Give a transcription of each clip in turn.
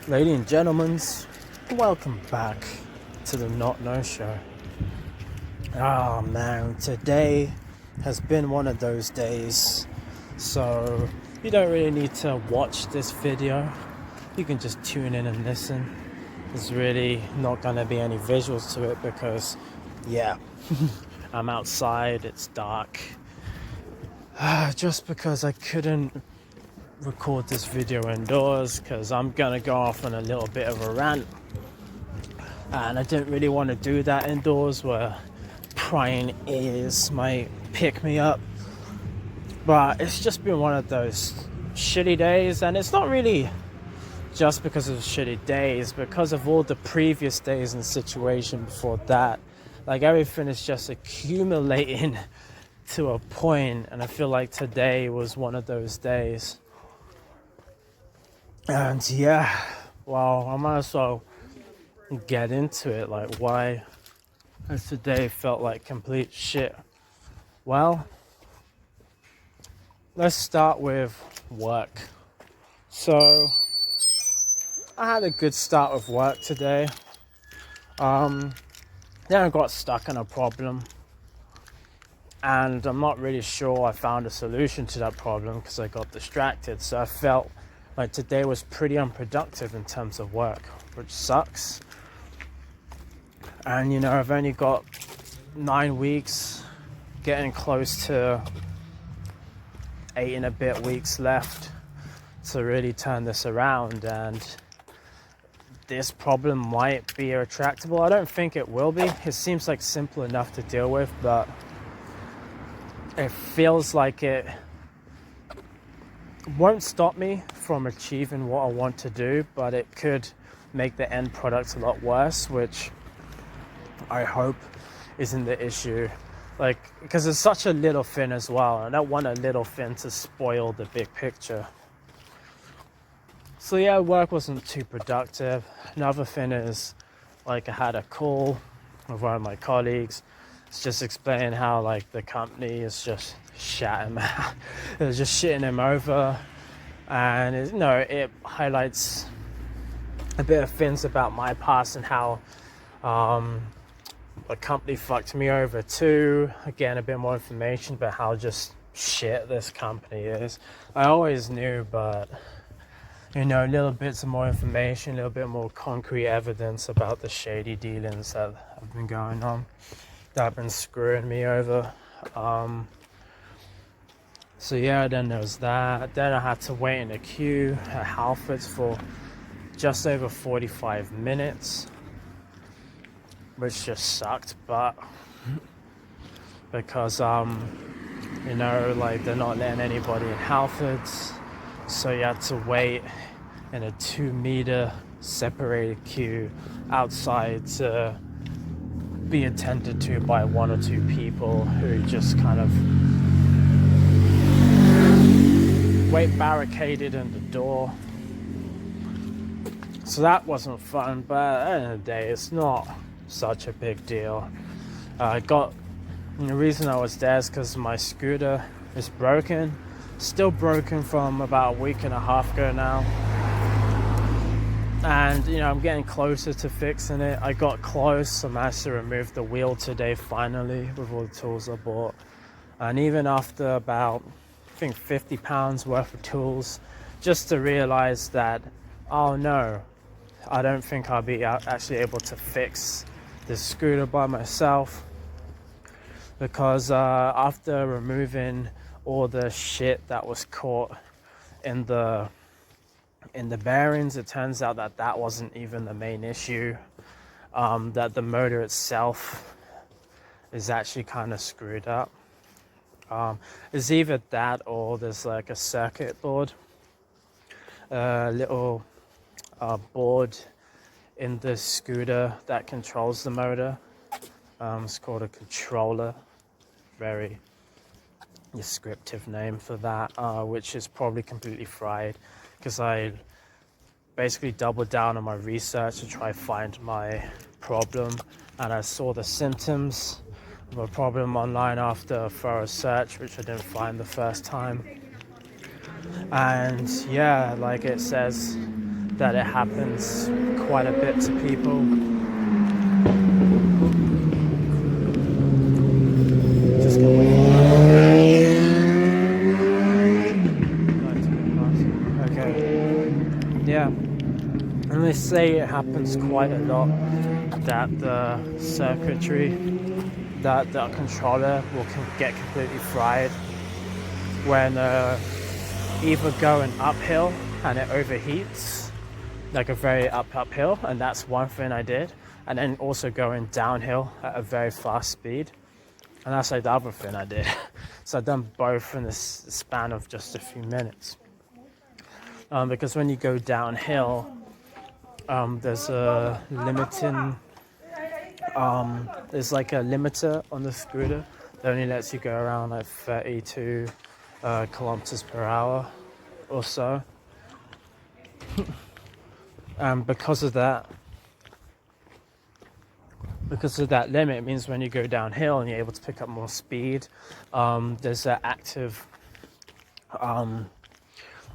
Ladies and gentlemen, welcome back to the Not No Show. Oh man, today has been one of those days. So you don't really need to watch this video. You can just tune in and listen. There's really not gonna be any visuals to it because, yeah, I'm outside, it's dark. Just because I couldn't record this video indoors because I'm gonna go off on a little bit of a rant, and I didn't really want to do that indoors where prying ears might pick me up. But it's just been one of those shitty days, and it's not really just because of shitty days, because of all the previous days and situation before that. Like, everything is just accumulating to a point, and I feel like today was one of those days. And yeah, well, I might as well get into it. Like, why has today felt like complete shit? Well, let's start with work. So I had a good start with work today. Then I got stuck in a problem, and I'm not really sure I found a solution to that problem because I got distracted. So I felt like today was pretty unproductive in terms of work, which sucks. And I've only got 9 weeks, getting close to 8 and a bit weeks left to really turn this around, and this problem might be retractable. I don't think it will be. It seems like simple enough to deal with, but it feels like it won't stop me from achieving what I want to do, but it could make the end product a lot worse, which I hope isn't the issue. Like, because it's such a little thing as well, and I don't want a little thing to spoil the big picture. So yeah, work wasn't too productive. Another thing is, like, I had a call with one of my colleagues. It's just explaining how, like, the company is just shitting him over, and it highlights a bit of things about my past and how the company fucked me over too. Again, a bit more information about how just shit this company is. I always knew, but little bits of more information, a little bit more concrete evidence about the shady dealings that have been going on, that have been screwing me over. So yeah, then there was that. Then I had to wait in a queue at Halfords for just over 45 minutes, which just sucked. But because like, they're not letting anybody in Halfords, so you had to wait in a 2-meter separated queue outside to be attended to by 1 or 2 people who just kind of wait barricaded in the door. So that wasn't fun, but at the end of the day, it's not such a big deal. The reason I was there is because my scooter is broken. Still broken from about a week and a half ago now. And I'm getting closer to fixing it. I got close. I managed to remove the wheel today finally with all the tools I bought. And even after about, I think, 50 pounds worth of tools, just to realize that, oh no, I don't think I'll be actually able to fix this scooter by myself, because after removing all the shit that was caught in the bearings, it turns out that wasn't even the main issue. That the motor itself is actually kind of screwed up. It's either that or there's like a circuit board, little board in the scooter that controls the motor. It's called a controller. Very descriptive name for that, which is probably completely fried, because I basically doubled down on my research to try find my problem, and I saw the symptoms of a problem online after a thorough search, which I didn't find the first time. And yeah, like it says, that it happens quite a bit to people. Just gonna wait. Okay. Yeah. And they say it happens quite a lot that the circuitry, that the controller will get completely fried when either going uphill and it overheats, like a very uphill, and that's one thing I did, and then also going downhill at a very fast speed, and that's like the other thing I did. So I've done both in the span of just a few minutes. Because when you go downhill, there's a limiting, there's like a limiter on the scooter that only lets you go around like 32 kilometers per hour or so. And because of that limit, it means when you go downhill and you're able to pick up more speed, there's an active,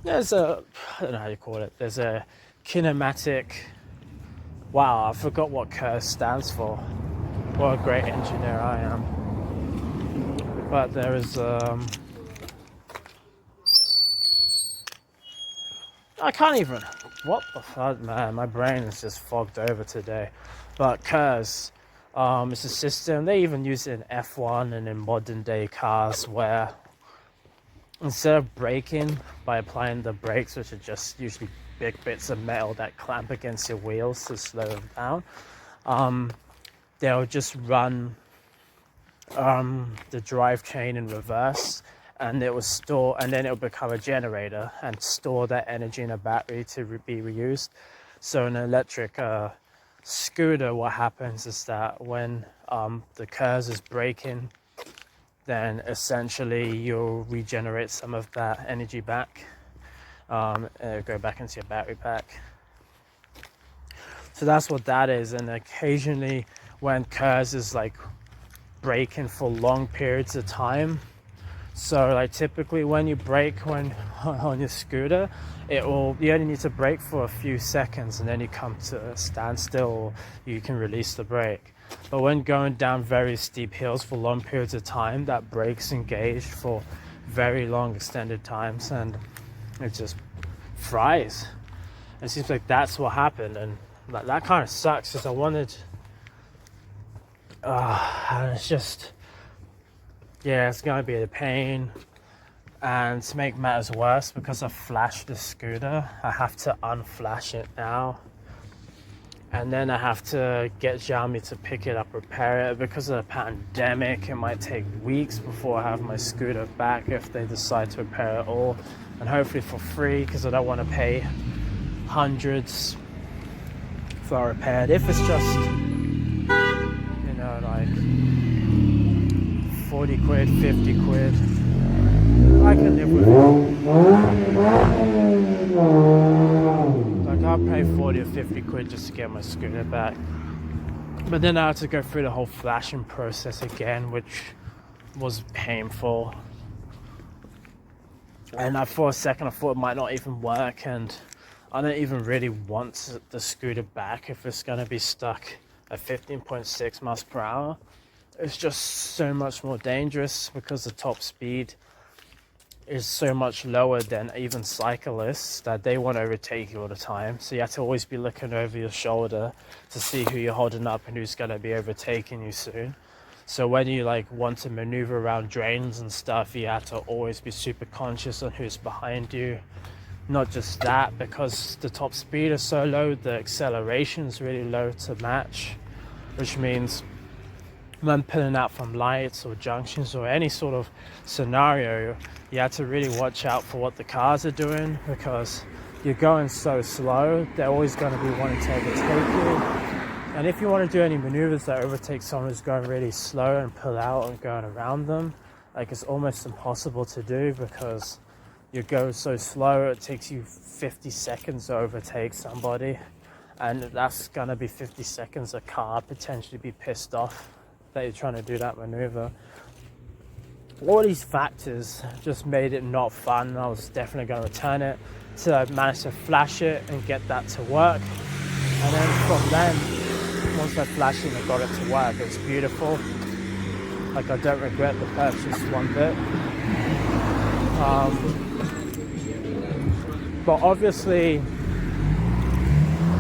there's a, I don't know how you call it, there's a kinematic, wow, I forgot what KERS stands for. What a great engineer I am. But there is, I can't even, what the fuck, man, my brain is just fogged over today. But KERS, it's a system, they even use it in F1 and in modern day cars, where instead of braking by applying the brakes, which are just usually big bits of metal that clamp against your wheels to slow them down, they'll just run the drive chain in reverse, and it will store, and then it will become a generator and store that energy in a battery to be reused. So in an electric scooter, what happens is that when the KERS is braking, then essentially you'll regenerate some of that energy back, and it'll go back into your battery pack. So that's what that is. And occasionally when KERS is like braking for long periods of time, so like typically when you brake on your scooter, you only need to brake for a few seconds and then you come to a standstill, or you can release the brake. But when going down very steep hills for long periods of time, that brake's engaged for very long extended times and it just fries. It seems like that's what happened, and that kind of sucks because I wanted, and it's just, yeah, it's gonna be a pain. And to make matters worse, because I flashed the scooter, I have to unflash it now. And then I have to get Xiaomi to pick it up, repair it. Because of the pandemic, it might take weeks before I have my scooter back if they decide to repair it all. And hopefully for free, because I don't want to pay hundreds for a repair. If it's just, you know, like 40 quid, 50 quid, I can live with it. Like I'll pay 40 or 50 quid just to get my scooter back. But then I had to go through the whole flashing process again, which was painful. And for a second I thought it might not even work, and I don't even really want the scooter back if it's gonna be stuck at 15.6 miles per hour. It's just so much more dangerous because the top speed is so much lower than even cyclists, that they want to overtake you all the time. So you have to always be looking over your shoulder to see who you're holding up and who's going to be overtaking you soon. So when you like want to maneuver around drains and stuff, you have to always be super conscious on who's behind you. Not just that, because the top speed is so low, the acceleration is really low to match, which means when pulling out from lights or junctions or any sort of scenario, you have to really watch out for what the cars are doing, because you're going so slow, they're always going to be wanting to overtake you. And if you want to do any maneuvers that overtake someone who's going really slow and pull out and going around them, like it's almost impossible to do, because you go so slow, it takes you 50 seconds to overtake somebody, and that's going to be 50 seconds a car potentially be pissed off that you're trying to do that maneuver. All these factors just made it not fun. I was definitely going to return it. to manage to flash it and get that to work. And then from then, once I flashed it and got it to work, it was beautiful. Like, I don't regret the purchase one bit. But obviously,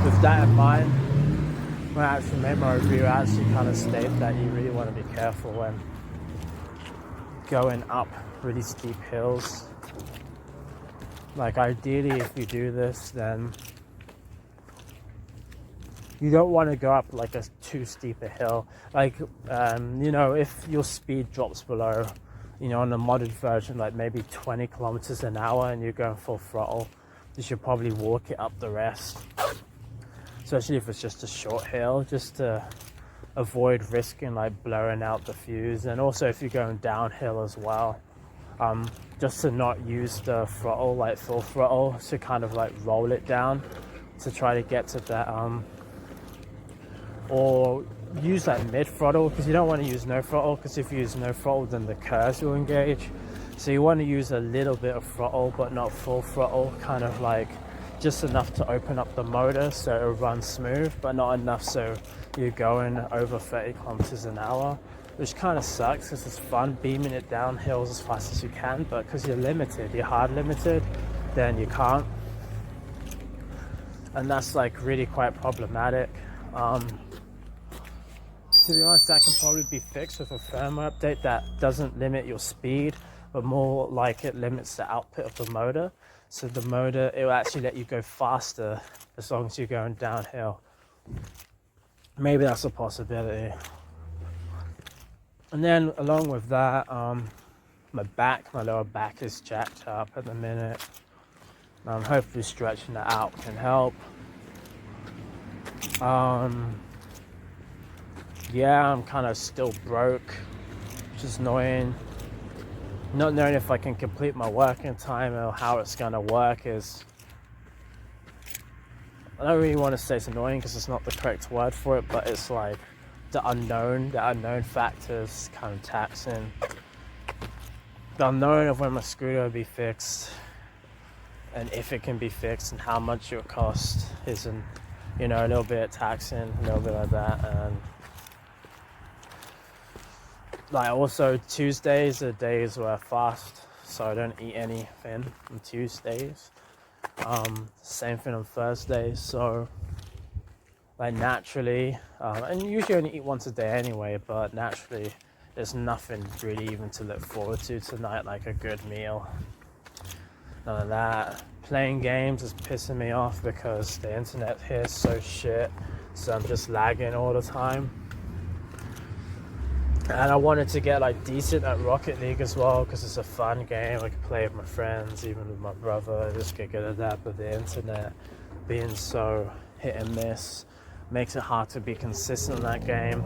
with that in mind, when I actually made my review, I actually kind of stated that you really want to be careful when going up really steep hills. Like, ideally, if you do this, then you don't want to go up like a too steep a hill. Like, you know, if your speed drops below, you know, on a modded version, like maybe 20 kilometers an hour and you're going full throttle, you should probably walk it up the rest. Especially if it's just a short hill, just to avoid risking like blowing out the fuse. And also if you're going downhill as well, just to not use the throttle, like full throttle, to kind of like roll it down to try to get to that, or use like mid throttle, because you don't want to use no throttle, because if you use no throttle then the curves will engage. So you want to use a little bit of throttle but not full throttle, kind of like just enough to open up the motor so it'll run smooth, but not enough so you're going over 30 kilometers an hour, which kind of sucks because it's fun beaming it down hills as fast as you can, but because you're limited, you're hard limited, then you can't. And that's like really quite problematic. To be honest, that can probably be fixed with a firmware update that doesn't limit your speed, but more like it limits the output of the motor. So the motor, it will actually let you go faster as long as you're going downhill. Maybe that's a possibility. And then along with that, my lower back is jacked up at the minute. Hopefully stretching that out can help. Yeah, I'm kind of still broke, which is annoying. Not knowing if I can complete my work in time or how it's gonna work is, I don't really want to say it's annoying because it's not the correct word for it, but it's like the unknown factors kind of taxing. The unknown of when my scooter will be fixed and if it can be fixed and how much it will cost isn't, you know, a little bit taxing, a little bit like that. And like also Tuesdays are days where I fast, so I don't eat anything on Tuesdays. Same thing on Thursdays, so like naturally, and usually only eat once a day anyway, but naturally there's nothing really even to look forward to tonight, like a good meal. None of that. Playing games is pissing me off because the internet here is so shit, so I'm just lagging all the time. And I wanted to get like decent at Rocket League as well because it's a fun game. I can play with my friends, even with my brother. I just get good at that, but the internet being so hit and miss makes it hard to be consistent in that game,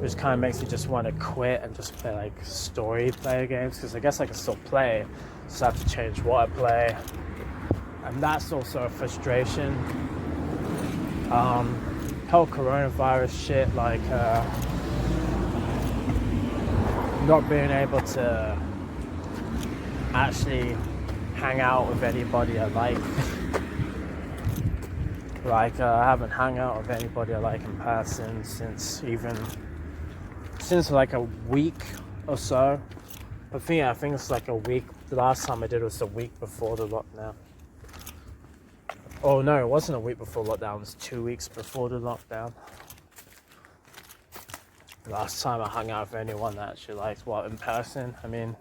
which kind of makes me just want to quit and just play like story player games, because I guess I can still play, just have to change what I play. And that's also a frustration. Whole coronavirus shit, like not being able to actually hang out with anybody I like. Like I haven't hung out with anybody I like in person since like a week or so. I think it's like a week. The last time I did was a week before the lockdown. Oh no, it wasn't a week before lockdown, it was 2 weeks before the lockdown. Last time I hung out with anyone that actually liked in person. I mean,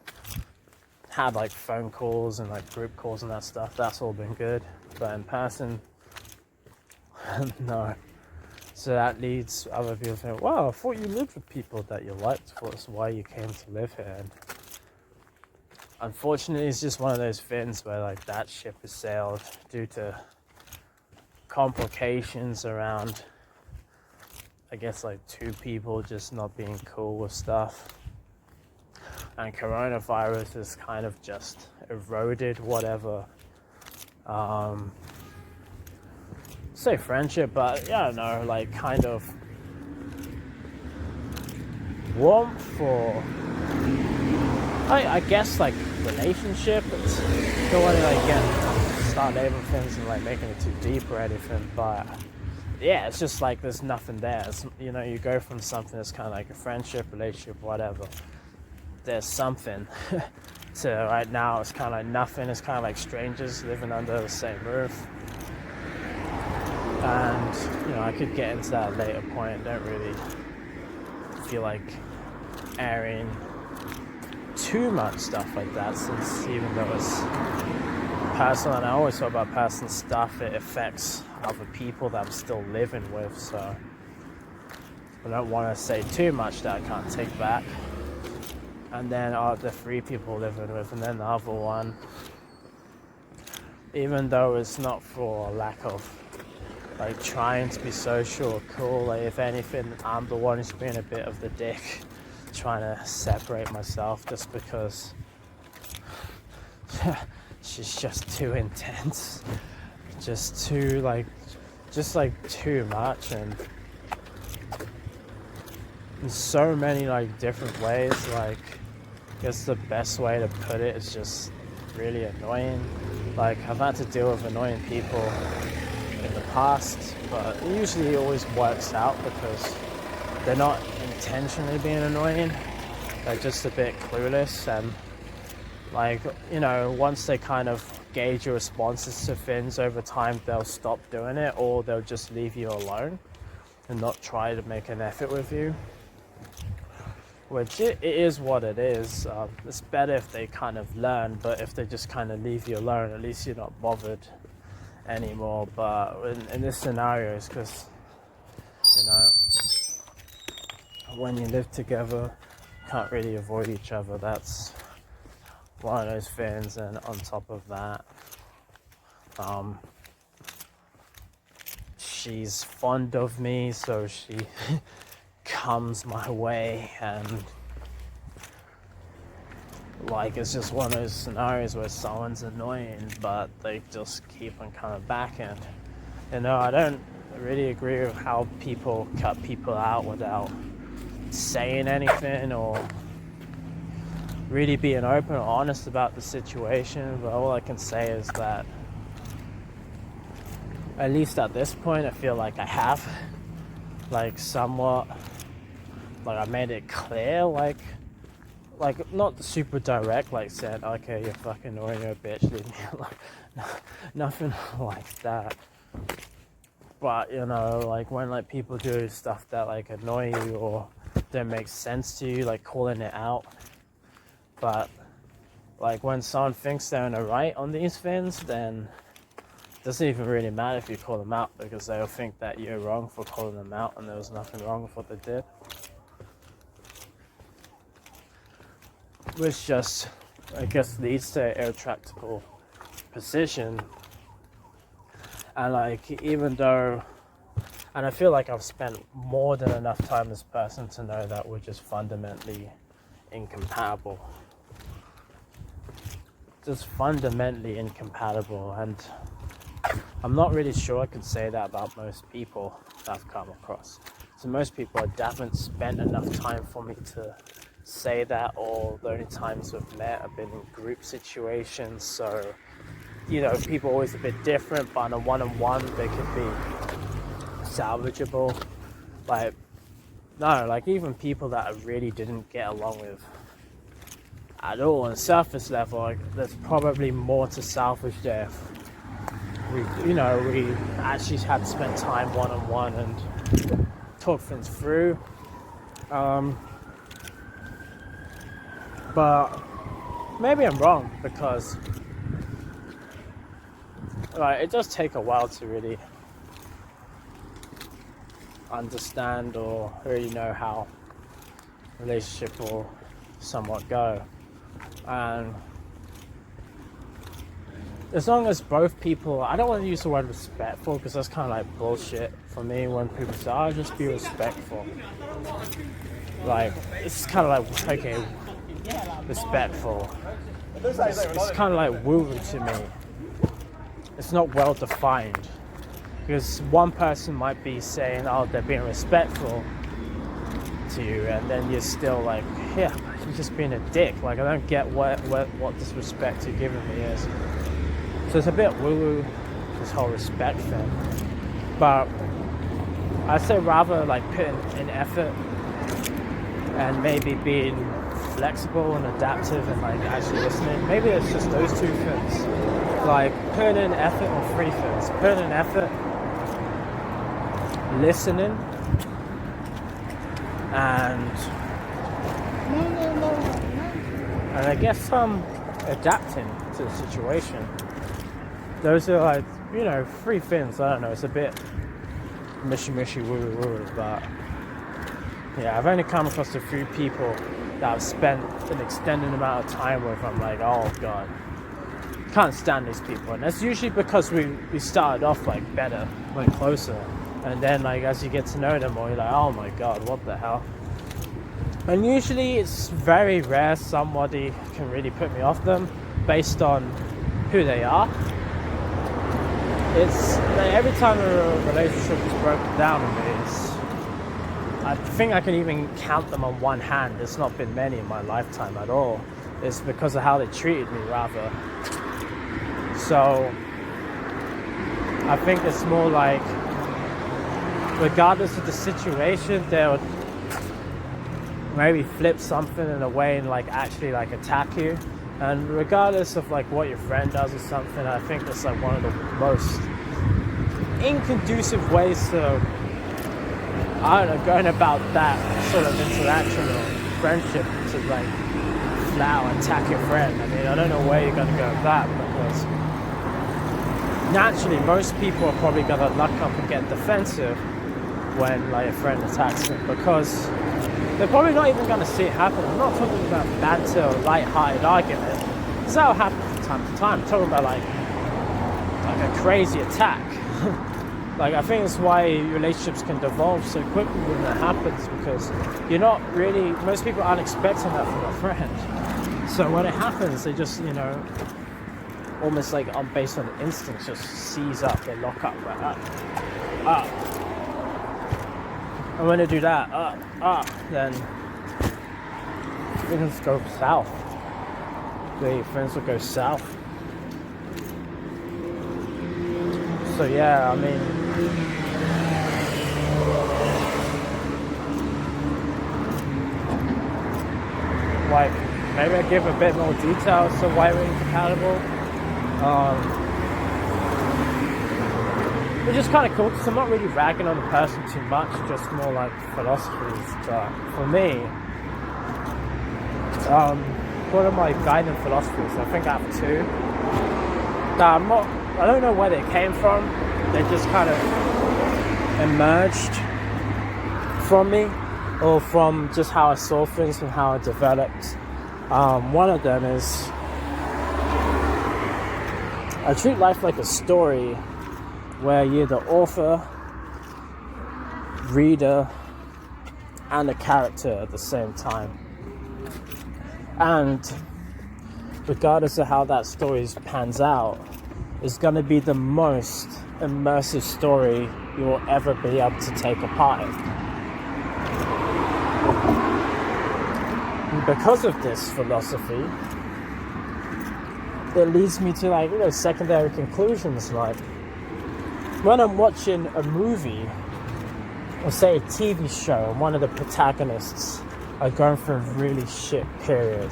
had like phone calls and like group calls and that stuff. That's all been good, but in person, no. So that leads other people to think, wow, I thought you lived with people that you liked. That's why you came to live here. And unfortunately, it's just one of those things where like that ship has sailed due to complications around, I guess, like two people just not being cool with stuff. And coronavirus has kind of just eroded whatever, say friendship, but yeah, I don't know, like kind of warmth, or I guess like relationship. It's don't want to like get start labeling things and like making it too deep or anything, but yeah, it's just like there's nothing there. It's, you know, you go from something that's kind of like a friendship, relationship, whatever. There's something to right now. It's kind of like nothing. It's kind of like strangers living under the same roof. And you know, I could get into that later point. Don't really feel like airing too much stuff like that, since even though it's personal, and I always talk about personal stuff, it affects other people that I'm still living with, so I don't want to say too much that I can't take back. And then the 3 people living with, and then the other one, even though it's not for lack of like trying to be social or cool, like if anything, I'm the one who's being a bit of the dick, trying to separate myself just because she's just too intense, just too too much, and in so many like different ways. Like, I guess the best way to put it is just really annoying. Like, I've had to deal with annoying people in the past, but it usually always works out because they're not intentionally being annoying, they're just a bit clueless, and like, you know, once they kind of gauge your responses to things over time, they'll stop doing it, or they'll just leave you alone and not try to make an effort with you, which it is what it is. It's better if they kind of learn, but if they just kind of leave you alone, at least you're not bothered anymore. But in this scenario, it's because, you know, when you live together, you can't really avoid each other. That's one of those things. And on top of that, she's fond of me, so she comes my way, and like, it's just one of those scenarios where someone's annoying but they just keep on coming back. And you know, I don't really agree with how people cut people out without saying anything or really being open or honest about the situation, but all I can say is that at least at this point I feel like I have, like, somewhat, like, I made it clear, like not super direct, like said, okay, you're fucking annoying, you're a bitch, leave me alone. Nothing like that. But you know, like, when like people do stuff that like annoy you or don't make sense to you, like calling it out. But like, when someone thinks they're in the right on these things, then it doesn't even really matter if you call them out, because they'll think that you're wrong for calling them out and there was nothing wrong with what they did. Which just, I guess, leads to an irretractable position. And like, even though, and I feel like I've spent more than enough time with this person to know that we're just fundamentally incompatible. Just fundamentally incompatible. And I'm not really sure I could say that about most people that I've come across. So most people, I haven't spent enough time for me to say that, or the only times we've met have been in group situations. So, you know, people are always a bit different, but on a one-on-one they could be salvageable. Like, no, like, even people that I really didn't get along with at all on surface level, like, there's probably more to salvage there. We actually had to spend time one-on-one and talk things through. But maybe I'm wrong, because like, it does take a while to really understand or really know how a relationship will somewhat go. And as long as both people, I don't want to use the word respectful, because that's kind of like bullshit for me when people say, "Oh, just be respectful." Like, it's kind of like, okay, respectful. It's kind of like woo to me. It's not well defined, because one person might be saying, "Oh, they're being respectful to you," and then you're still like, "Yeah, you're just being a dick." Like, I don't get what disrespect you're giving me is. So it's a bit woo-woo, this whole respect thing. But I'd say rather like putting in effort and maybe being flexible and adaptive and like actually listening. Maybe it's just those two things. Like putting in effort on three things. Putting in effort, listening, and I guess adapting to the situation. Those are like, you know, three things. I don't know, it's a bit mishy woo woo, but yeah, I've only come across a few people that I've spent an extended amount of time with. I'm like, oh god, can't stand these people. And that's usually because we started off like better, like closer, and then like as you get to know them more, you're like, oh my god, what the hell. And usually it's very rare somebody can really put me off them based on who they are. It's like every time a relationship is broken down with me, I think I can even count them on one hand. There's not been many in my lifetime at all. It's because of how they treated me, rather. So I think it's more like, regardless of the situation, they'll maybe flip something in a way and like actually like attack you. And regardless of like what your friend does or something, I think it's like one of the most inconducive ways to, I don't know, going about that sort of interaction or friendship, to like flat out attack your friend. I mean, I don't know where you're going to go with that, because naturally most people are probably going to luck up and get defensive when like a friend attacks them, because they're probably not even going to see it happen. I'm not talking about banter or light-hearted argument, because that'll happen from time to time. I'm talking about like a crazy attack. Like, I think it's why relationships can devolve so quickly when that happens, because you're not really, most people aren't expecting that from a friend. So when it happens, they just, you know, almost like based on instincts, just seize up, they lock up, like up. And when they do that, then things go south. Things will go south. So yeah, I mean, like, maybe I give a bit more detail as to why we're incompatible. Which is kind of cool, because I'm not really ragging on the person too much, just more like philosophies. But for me, one of my guiding philosophies, I think I have two, that I don't know where they came from. They just kind of emerged from me, or from just how I saw things and how I developed. One of them is, I treat life like a story where you're the author, reader, and a character at the same time. And regardless of how that story pans out, it's going to be the most immersive story you will ever be able to take a part in. And because of this philosophy, it leads me to, like, you know, secondary conclusions. Like, when I'm watching a movie, or say a TV show, and one of the protagonists are going through a really shit period,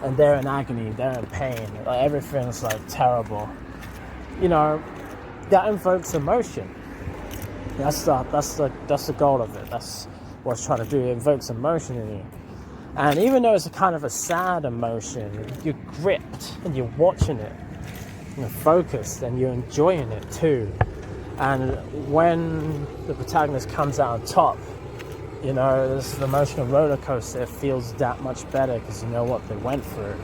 and they're in agony, they're in pain, like everything's like terrible, you know, that invokes emotion. That's the goal of it. That's what it's trying to do. It invokes emotion in you. And even though it's a kind of a sad emotion, you're gripped and you're watching it, you're focused and you're enjoying it too. And when the protagonist comes out on top, you know, this emotional roller coaster, it feels that much better because you know what they went through.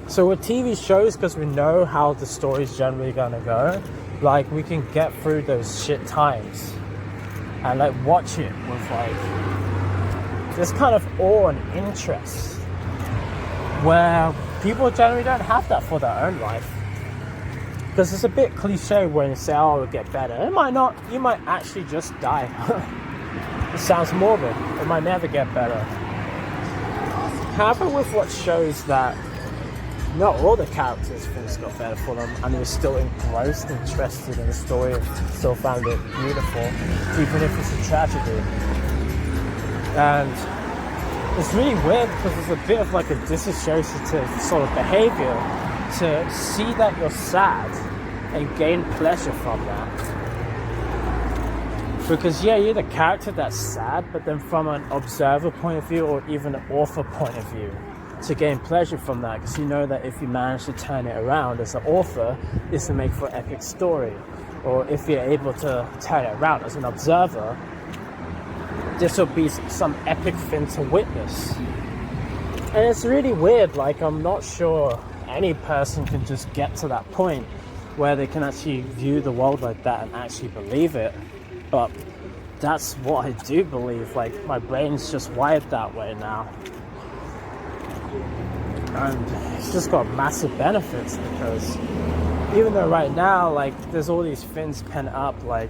So with TV shows, because we know how the story's generally going to go, like, we can get through those shit times and like watch it with like this kind of awe and interest, where people generally don't have that for their own life. Because it's a bit cliche when you say, oh, it'll get better. It might not. You might actually just die. It sounds morbid. It might never get better. However, with what shows that not all the characters' things got better for them, and they were still engrossed, interested in the story, still found it beautiful, even if it's a tragedy. And it's really weird because there's a bit of like a disassociative sort of behavior to see that you're sad and gain pleasure from that. Because yeah, you're the character that's sad, but then from an observer point of view or even an author point of view, to gain pleasure from that, because you know that if you manage to turn it around as an author, it's to make for an epic story. Or if you're able to turn it around as an observer, this will be some epic thing to witness. And it's really weird, like I'm not sure any person can just get to that point where they can actually view the world like that and actually believe it. But that's what I do believe, like my brain's just wired that way now. And it's just got massive benefits, because even though right now, like, there's all these things pent up, like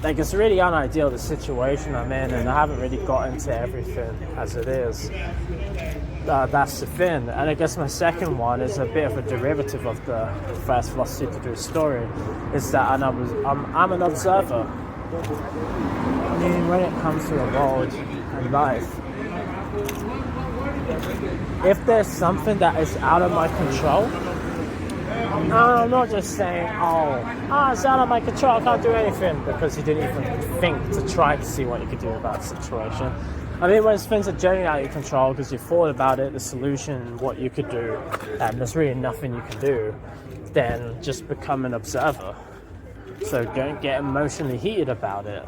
it's really unideal, the situation I'm in, and I haven't really got into everything as it is. That's the thing. And I guess my second one is a bit of a derivative of the first philosophy to do story, is that I'm an observer. I mean, when it comes to the world and life, if there's something that is out of my control, I'm not just saying, it's out of my control, I can't do anything, because you didn't even think to try to see what you could do about the situation. I mean, when things are genuinely out of your control because you thought about it, the solution, what you could do, and there's really nothing you can do, then just become an observer. So don't get emotionally heated about it.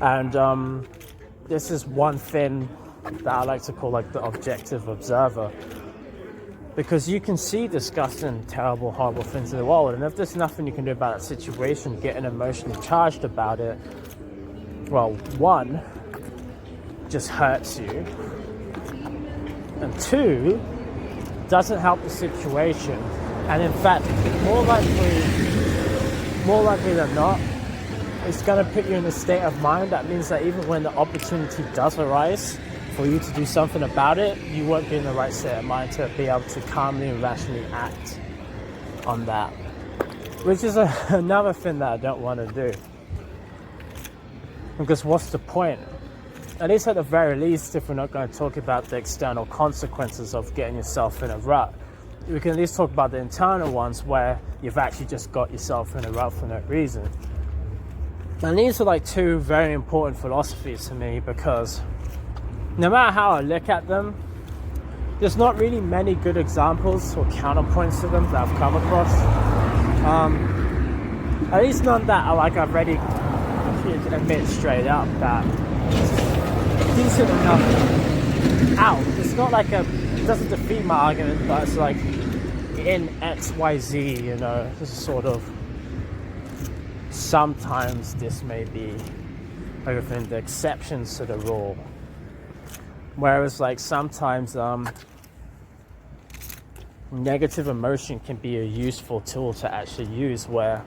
And this is one thing that I like to call like the objective observer, because you can see disgusting, terrible, horrible things in the world, and if there's nothing you can do about that situation, getting emotionally charged about it, well, one, just hurts you, and two, doesn't help the situation, and in fact, more likely than not, it's going to put you in a state of mind that means that even when the opportunity does arise for you to do something about it, you won't be in the right state of mind to be able to calmly and rationally act on that. Which is another thing that I don't want to do. Because what's the point? At least at the very least, if we're not going to talk about the external consequences of getting yourself in a rut, we can at least talk about the internal ones where you've actually just got yourself in a rut for no reason. And these are like two very important philosophies to me, because no matter how I look at them, there's not really many good examples or counterpoints to them that I've come across. At least none that I've already admit straight up that decent enough out. It's not like it doesn't defeat my argument, but it's like in XYZ, you know, this is sort of, sometimes this may be within the exceptions to the rule. Whereas like sometimes negative emotion can be a useful tool to actually use, where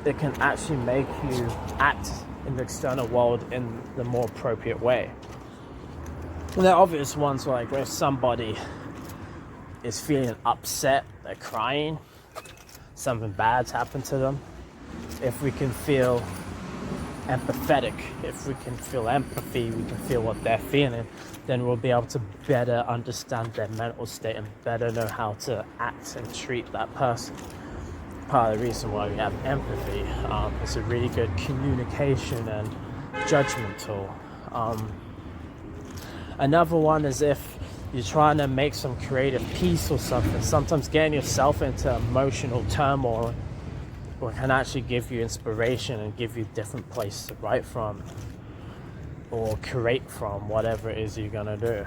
it can actually make you act in the external world in the more appropriate way. And the obvious ones are like where somebody is feeling upset, they're crying, something bad's happened to them. If we can feel empathetic, if we can feel empathy, we can feel what they're feeling, then we'll be able to better understand their mental state and better know how to act and treat that person. Part of the reason why we have empathy, it's a really good communication and judgment tool. Another one is if you're trying to make some creative piece or something, sometimes getting yourself into emotional turmoil can actually give you inspiration and give you different places to write from or create from, whatever it is you're gonna do.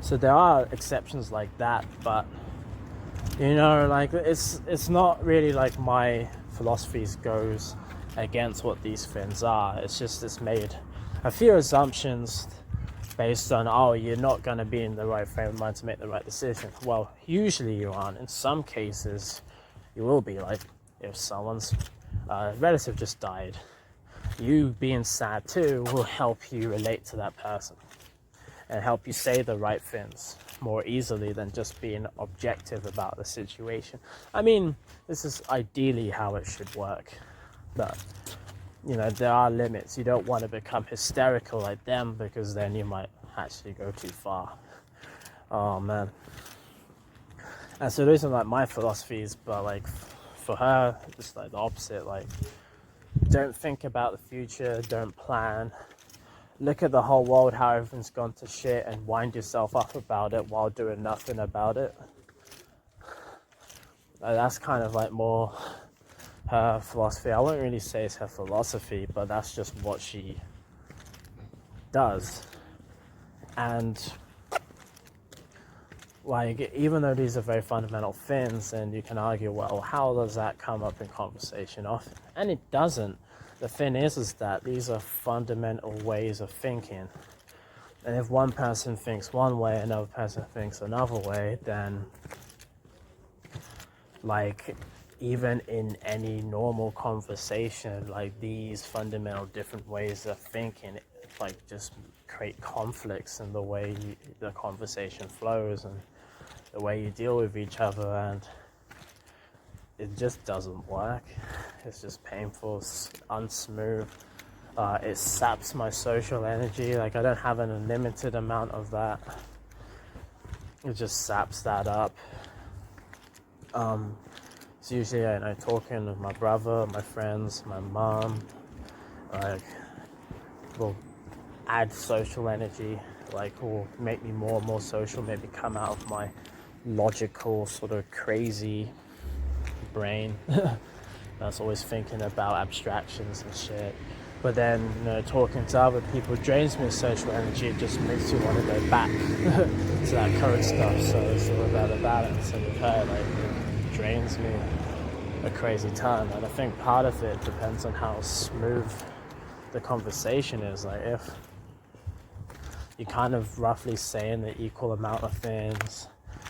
So there are exceptions like that, but you know, like it's not really like my philosophies goes against what these things are. It's just it's made a few assumptions based on, you're not going to be in the right frame of mind to make the right decision. Well, usually you aren't. In some cases you will be. Like if someone's relative just died, you being sad too will help you relate to that person. and help you say the right things more easily than just being objective about the situation. I mean, this is ideally how it should work, but you know, there are limits. You don't want to become hysterical like them, because then you might actually go too far. Oh man. And so those are like my philosophies, but like for her, it's like the opposite. Like, don't think about the future, don't plan. Look at the whole world, how everything's gone to shit, and wind yourself up about it while doing nothing about it. That's kind of like more her philosophy. I won't really say it's her philosophy, but that's just what she does. And like, even though these are very fundamental things, and you can argue, well, how does that come up in conversation often? And it doesn't. The thing is that these are fundamental ways of thinking. And if one person thinks one way, another person thinks another way, then like, even in any normal conversation, like, these fundamental different ways of thinking, like, just create conflicts in the way the conversation flows and the way you deal with each other, and it just doesn't work. It's just painful, it's unsmooth. It saps my social energy. Like, I don't have an unlimited amount of that. It just saps that up. It's usually, you know, talking with my brother, my friends, my mom, like, will add social energy, like, will make me more and more social, maybe come out of my logical, sort of crazy brain that's always thinking about abstractions and shit. But then, you know, talking to other people drains me of social energy. It just makes you want to go back to that current stuff. So it's all about a balance, and with her, like, it drains me a crazy ton. And I think part of it depends on how smooth the conversation is. Like, if you're kind of roughly saying the equal amount of things,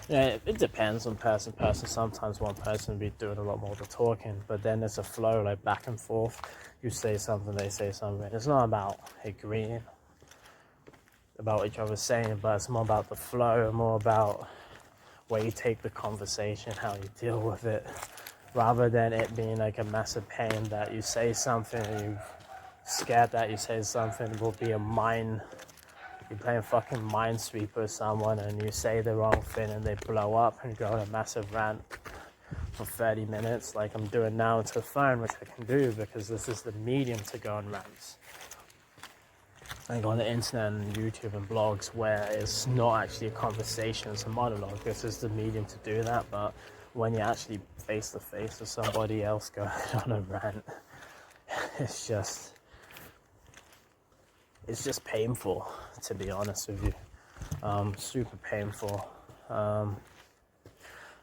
yeah, it depends on person to person. Sometimes one person will be doing a lot more of the talking, but then there's a flow, like, back and forth. You say something, they say something. It's not about agreeing about what each other's saying, but it's more about the flow, more about where you take the conversation, how you deal with it, rather than it being like a massive pain that you say something and you're scared that you say something will be a mind. You're playing fucking Minesweeper with someone and you say the wrong thing and they blow up and go on a massive rant for 30 minutes, like I'm doing now into the phone, which I can do because this is the medium to go on rants. I go on the internet and YouTube and blogs where it's not actually a conversation, it's a monologue. This is the medium to do that, but when you're actually face to face with somebody else going on a rant, it's just painful, to be honest with you. Super painful.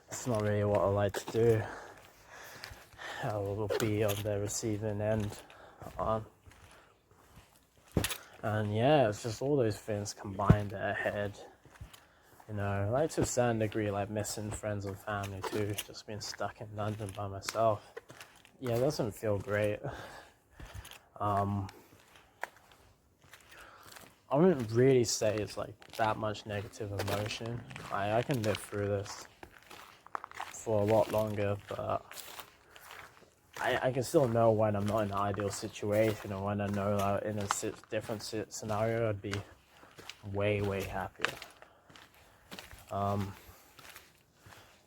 It's not really what I like to do. I will be on the receiving end. And yeah, it's just all those things combined in a head. You know, like, to a certain degree, like missing friends and family too, just being stuck in London by myself. Yeah, it doesn't feel great. I wouldn't really say it's like that much negative emotion. I can live through this for a lot longer, but I can still know when I'm not in an ideal situation, or when I know that in a different scenario I'd be way, way happier.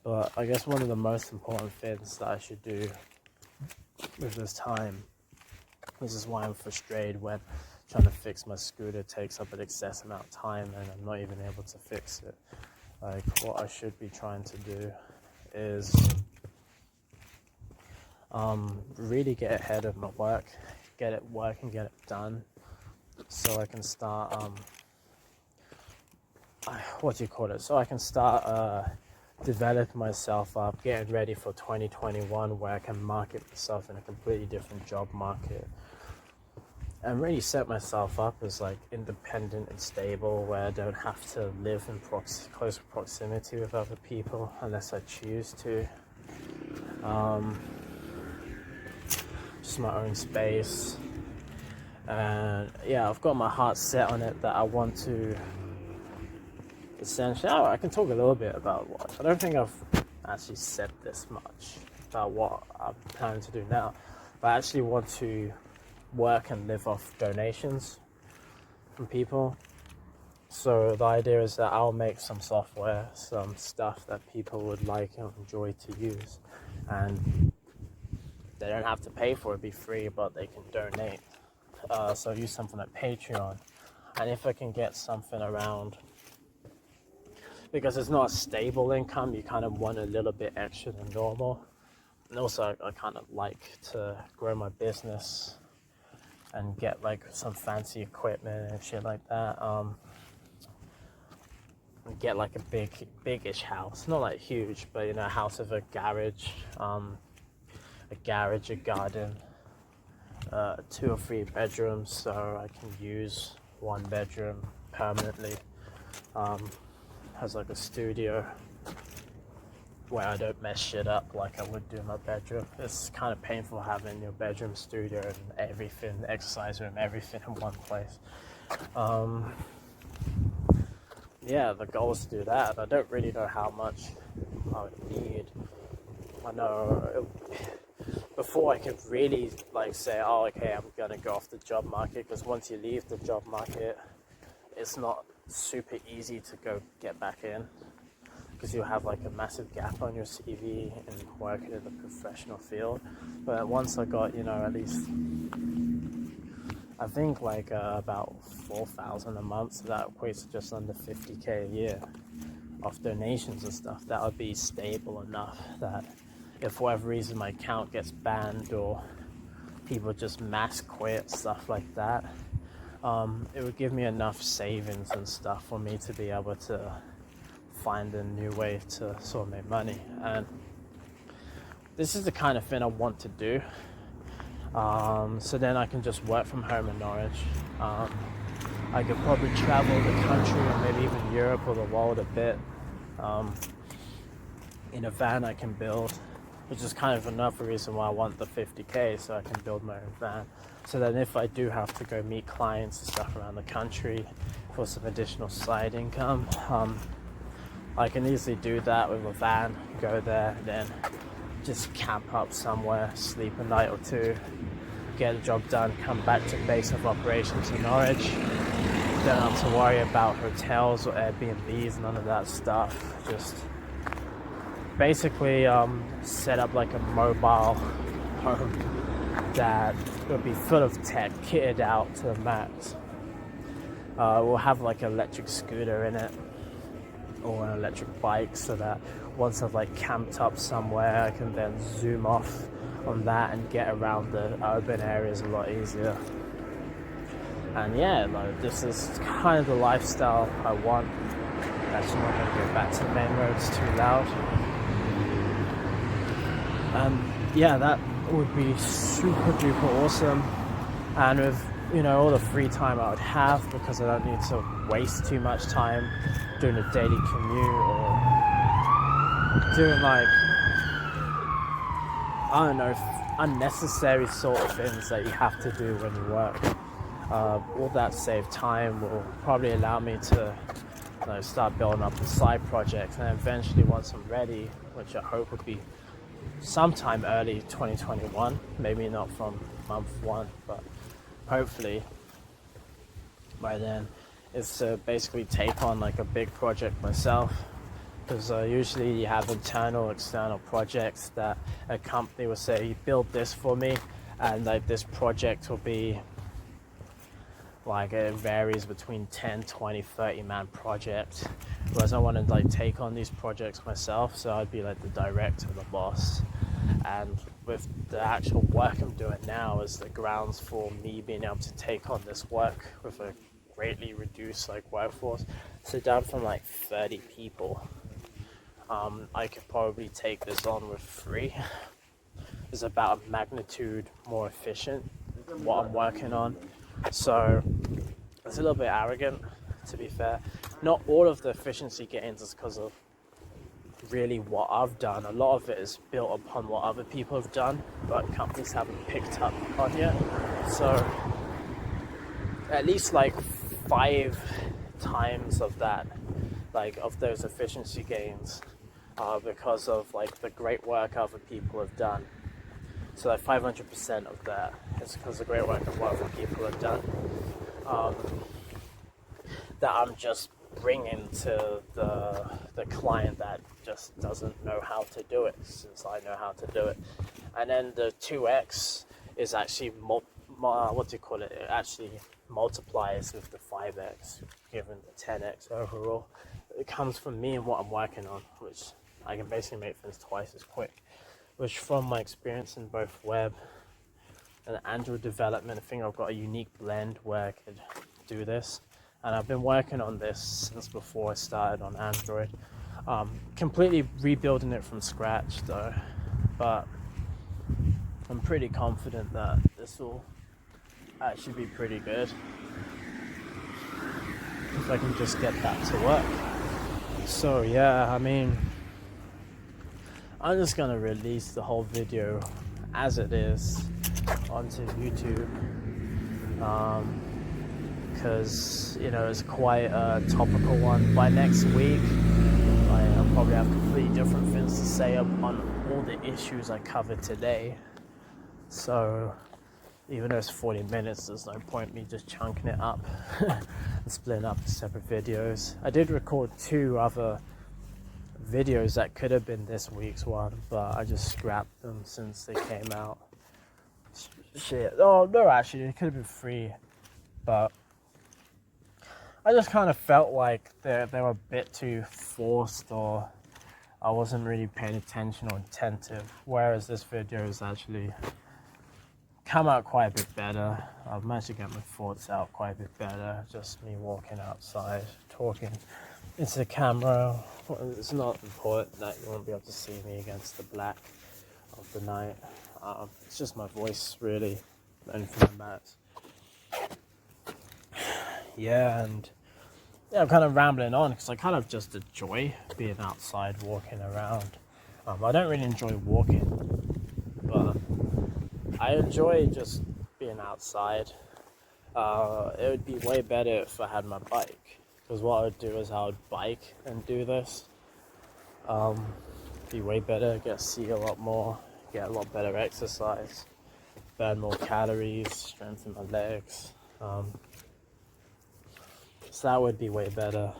But I guess one of the most important things that I should do with this time, this is why I'm frustrated when trying to fix my scooter takes up an excess amount of time and I'm not even able to fix it. Like, what I should be trying to do is really get ahead of my work, get it working, get it done, so I can start so I can start developing myself up, getting ready for 2021, where I can market myself in a completely different job market, and really set myself up as like independent and stable, where I don't have to live in close proximity with other people unless I choose to. Just my own space. And yeah, I've got my heart set on it that I want to essentially, I can talk a little bit about what I don't think I've actually said this much about what I'm planning to do now, but I actually want to work and live off donations from people. So the idea is that I'll make some software, some stuff that people would like and enjoy to use, and they don't have to pay for it, be free, but they can donate. So use something like Patreon, and if I can get something around, because it's not a stable income, you kind of want a little bit extra than normal. And also I kind of like to grow my business and get like some fancy equipment and shit like that. And get like a big-ish house, not like huge, but a house with a garage, a garden, 2 or 3 bedrooms, so I can use 1 bedroom permanently. Has like a studio where I don't mess shit up like I would do in my bedroom. It's kind of painful having your bedroom, studio, and everything, exercise room, everything in one place. Yeah, the goal is to do that. I don't really know how much I would need. I know before I could really like say, oh, okay, I'm gonna go off the job market, because once you leave the job market, it's not super easy to go get back in, because you'll have like a massive gap on your CV and working in the professional field. But once I got, at least, I think like about 4,000 a month, so that equates to just under 50k a year of donations and stuff. That would be stable enough that if for whatever reason my account gets banned or people just mass quit, stuff like that, it would give me enough savings and stuff for me to be able to find a new way to sort of make money. And this is the kind of thing I want to do. So then I can just work from home in Norwich. I could probably travel the country or maybe even Europe or the world a bit in a van I can build, which is kind of another reason why I want the 50k, so I can build my own van. So then if I do have to go meet clients and stuff around the country for some additional side income, I can easily do that with a van, go there, then just camp up somewhere, sleep a night or 2, get the job done, come back to base of operations in Norwich. Don't have to worry about hotels or Airbnbs, none of that stuff. Just basically set up like a mobile home that will be full of tech, kitted out to the max. We'll have like an electric scooter in it or an electric bike, so that once I've like camped up somewhere, I can then zoom off on that and get around the urban areas a lot easier. And yeah, like this is kind of the lifestyle I want. Actually, I'm not going to go back to the main road, it's too loud. Yeah, that would be super duper awesome. And with all the free time I would have, because I don't need to waste too much time doing a daily commute or doing like, I don't know, unnecessary sort of things that you have to do when you work. All that saved time will probably allow me to start building up the side projects, and eventually once I'm ready, which I hope would be sometime early 2021, maybe not from month 1, but hopefully by then, is to basically take on like a big project myself. Because usually you have internal, external projects that a company will say, you build this for me, and like this project will be like, it varies between 10, 20, 30 man projects. Whereas I want to like take on these projects myself, so I'd be like the director, the boss. And with the actual work I'm doing now is the grounds for me being able to take on this work with a greatly reduced like workforce. So down from like 30 people, I could probably take this on with 3. It's about a magnitude more efficient what I'm working on. So it's a little bit arrogant, to be fair. Not all of the efficiency gains is because of really what I've done. A lot of it is built upon what other people have done, but companies haven't picked up on yet. So at least like 5 times of that like of those efficiency gains because of like the great work other people have done. So like 500% of that is because of the great work of what other people have done. That I'm just bringing to the client that just doesn't know how to do it, since I know how to do it. And then the 2x is actually what do you call it? It actually multiplies with the 5x, given the 10x overall. It comes from me and what I'm working on, which I can basically make things twice as quick. Which, from my experience in both web and Android development, I think I've got a unique blend where I could do this. And I've been working on this since before I started on Android. Completely rebuilding it from scratch though, but I'm pretty confident that this will actually be pretty good if I can just get that to work. So yeah, I mean, I'm just gonna release the whole video as it is onto YouTube, because you know it's quite a topical one. By next week I'll probably have completely different things to say on all the issues I covered today. So even though it's 40 minutes, there's no point me just chunking it up and splitting up to separate videos. I did record 2 other videos that could have been this week's one, but I just scrapped them since they came out. Shit. Oh no, actually it could have been 3, but I just kind of felt like they were a bit too forced, or I wasn't really paying attention or attentive, whereas this video is actually come out quite a bit better. I've managed to get my thoughts out quite a bit better. Just me walking outside, talking into the camera. It's not important that you won't be able to see me against the black of the night. It's just my voice, really. Anything that matters. Yeah, and yeah, I'm kind of rambling on because I kind of just enjoy being outside, walking around. I don't really enjoy walking, but I enjoy just being outside. It would be way better if I had my bike, because what I would do is I would bike and do this. Be way better, get to see a lot more, get a lot better exercise, burn more calories, strengthen my legs. So that would be way better.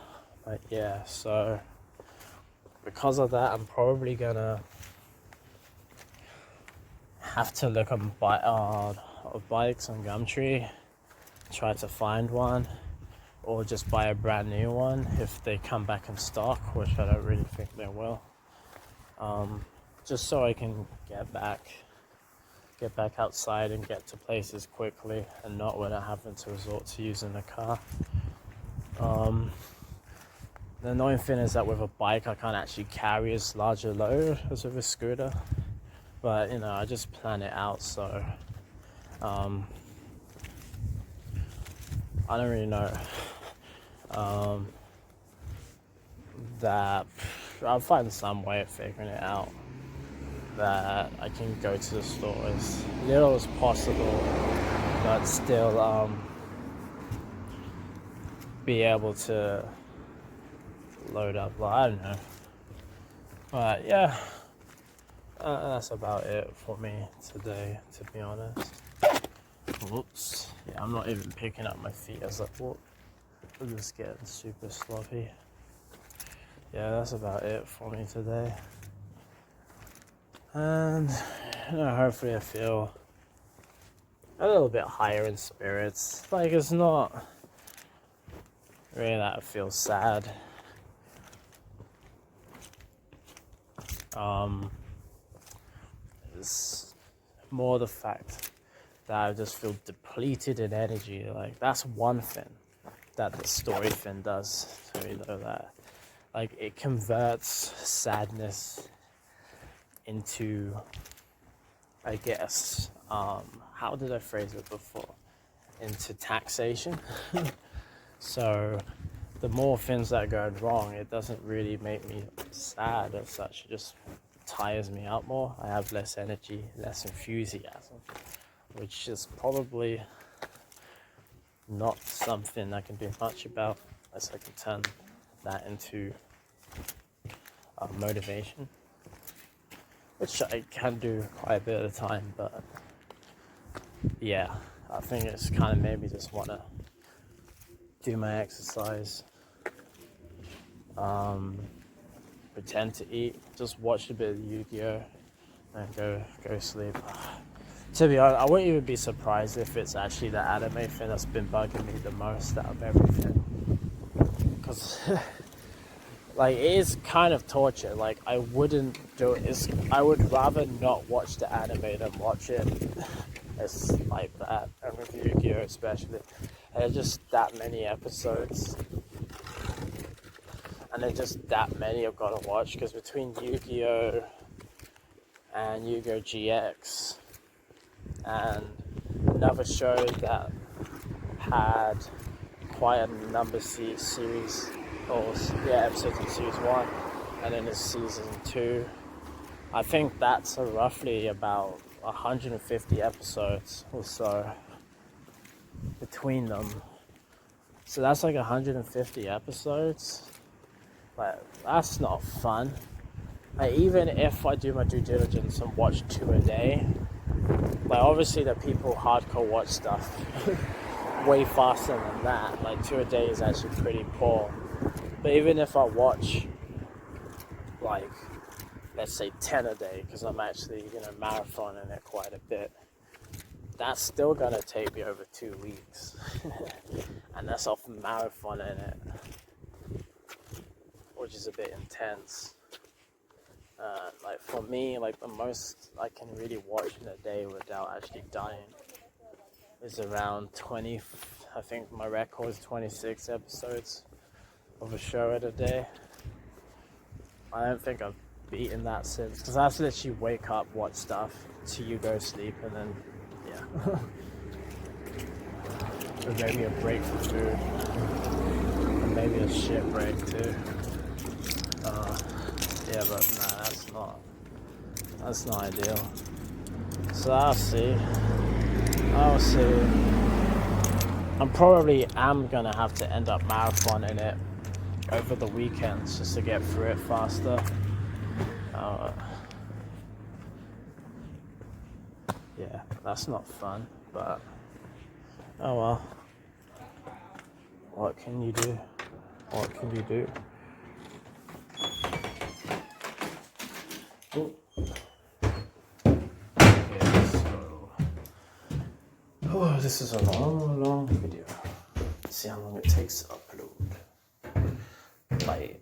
But yeah, so because of that, I'm probably gonna have to look on bikes on Gumtree, try to find one, or just buy a brand new one if they come back in stock, which I don't really think they will. Just so I can get back outside and get to places quickly, and not when I'm having to resort to using the car. The annoying thing is that with a bike I can't actually carry as large a load as with a scooter, but you know, I just plan it out, so I don't really know. That I'll find some way of figuring it out, that I can go to the store as little as possible, but still be able to load up. Well, I don't know, but yeah, that's about it for me today, to be honest. Whoops. Yeah, I'm not even picking up my feet as I walk. I'm just getting super sloppy. Yeah, that's about it for me today. And you know, hopefully I feel a little bit higher in spirits. Like, it's not really that I feel sad. It's more the fact that I just feel depleted in energy. Like, that's one thing that the story thing does. So you know that, like, it converts sadness into, I guess, how did I phrase it before? Into taxation. So the more things that go wrong, it doesn't really make me sad as such. It just tires me out more. I have less energy, less enthusiasm, which is probably not something I can do much about, unless I can turn that into motivation, which I can do quite a bit at a time, but yeah, I think it's kind of made me just want to do my exercise, pretend to eat, just watch a bit of Yu-Gi-Oh! And go sleep. To be honest, I wouldn't even be surprised if it's actually the anime thing that's been bugging me the most out of everything. Because, like, it is kind of torture. Like, I wouldn't do it. I would rather not watch the anime than watch it. It's like that. And with Yu-Gi-Oh! Especially. And there's just that many episodes. And there's just that many I've got to watch. Because between Yu-Gi-Oh! And Yu-Gi-Oh! GX and another show that had quite a number of series, or episodes of series 1, and then there's season 2. I think that's roughly about 150 episodes or so between them. So that's like 150 episodes. Like, that's not fun. Like, even if I do my due diligence and watch 2 a day, like, obviously the people hardcore watch stuff way faster than that. Like, 2 a day is actually pretty poor. But even if I watch, like, let's say 10 a day, because I'm actually, marathoning it quite a bit, that's still gonna take me over 2 weeks. And that's off marathoning it, which is a bit intense. Like, for me, like, the most I can really watch in a day without actually dying is around 20. I think my record is 26 episodes of a show in a day. I don't think I've beaten that since, because that's literally wake up, watch stuff, till you go sleep, and then, yeah. Or maybe a break for food, and maybe a shit break too. Yeah, but nah, that's not ideal. So I'll see. I'm probably gonna have to end up marathoning it over the weekends just to get through it faster. Yeah, that's not fun, but oh well. What can you do? What can you do? Oh. Okay, so this is a long video. Let's see how long it takes to upload. Like